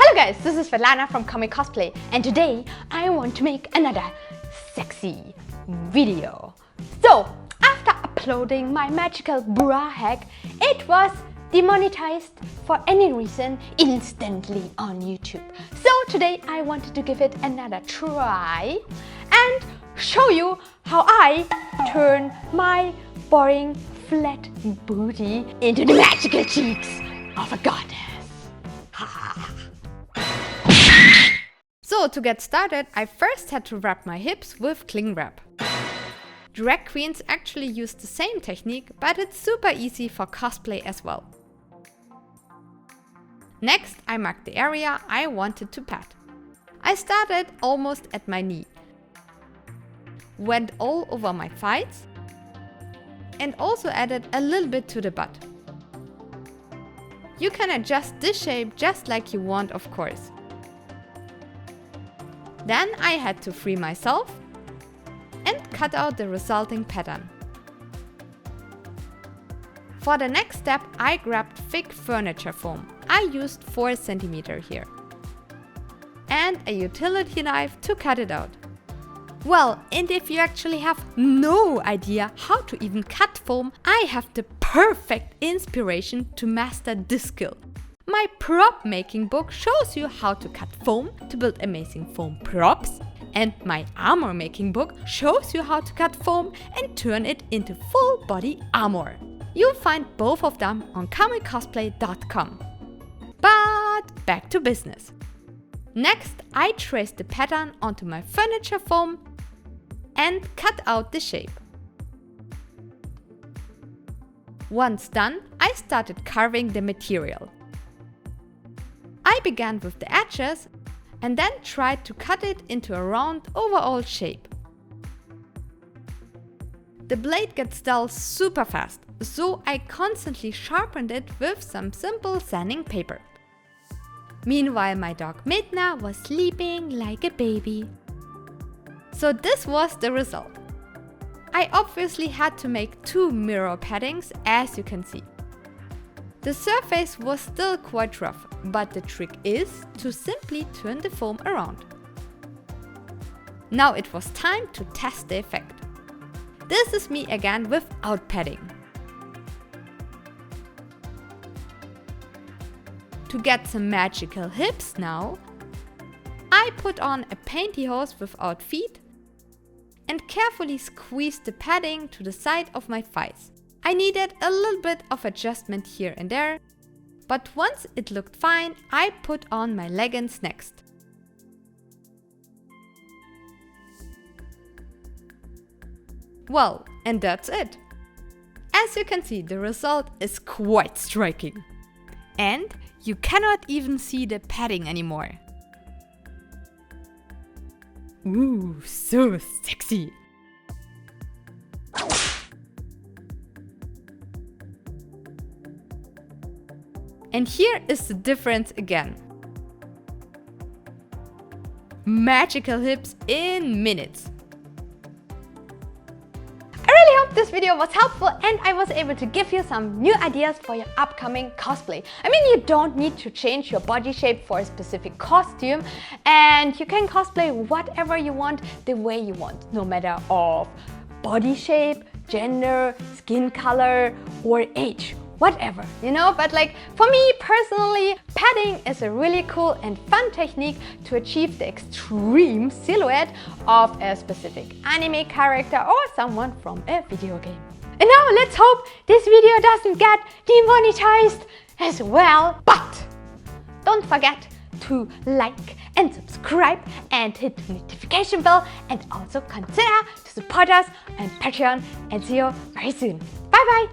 Hello guys, this is Svetlana from Cosplay, and today I want to make another sexy video. So, after uploading my magical bra hack, it was demonetized for any reason instantly on YouTube. So today I wanted to give it another try and show you how I turn my boring flat booty into the magical cheeks of a goddess. So to get started, I first had to wrap my hips with cling wrap. Drag queens actually use the same technique, but it's super easy for cosplay as well. Next, I marked the area I wanted to pat. I started almost at my knee, went all over my thighs, and also added a little bit to the butt. You can adjust this shape just like you want, of course. Then I had to free myself and cut out the resulting pattern. For the next step, I grabbed thick furniture foam. I used 4 cm here. And a utility knife to cut it out. Well, and if you actually have no idea how to even cut foam, I have the perfect inspiration to master this skill. My prop making book shows you how to cut foam to build amazing foam props, and my armor making book shows you how to cut foam and turn it into full body armor. You'll find both of them on cosplay.com. But back to business. Next, I traced the pattern onto my furniture foam and cut out the shape. Once done, I started carving the material. I began with the edges and then tried to cut it into a round overall shape. The blade gets dull super fast, so I constantly sharpened it with some simple sanding paper. Meanwhile, my dog Midna was sleeping like a baby. So this was the result. I obviously had to make 2 mirror paddings, as you can see. The surface was still quite rough, but the trick is to simply turn the foam around. Now it was time to test the effect. This is me again without padding. To get some magical hips now, I put on a pantyhose without feet and carefully squeezed the padding to the side of my thighs. I needed a little bit of adjustment here and there, but once it looked fine, I put on my leggings next. Well, and that's it. As you can see, the result is quite striking. And you cannot even see the padding anymore. Ooh, so sexy! And here is the difference again. Magical hips in minutes. I really hope this video was helpful and I was able to give you some new ideas for your upcoming cosplay. I mean, you don't need to change your body shape for a specific costume, and you can cosplay whatever you want, the way you want, no matter of body shape, gender, skin color or age. Whatever, you know, but like for me personally, padding is a really cool and fun technique to achieve the extreme silhouette of a specific anime character or someone from a video game. And now let's hope this video doesn't get demonetized as well. But don't forget to like and subscribe and hit the notification bell, and also consider to support us on Patreon, and see you very soon. Bye bye!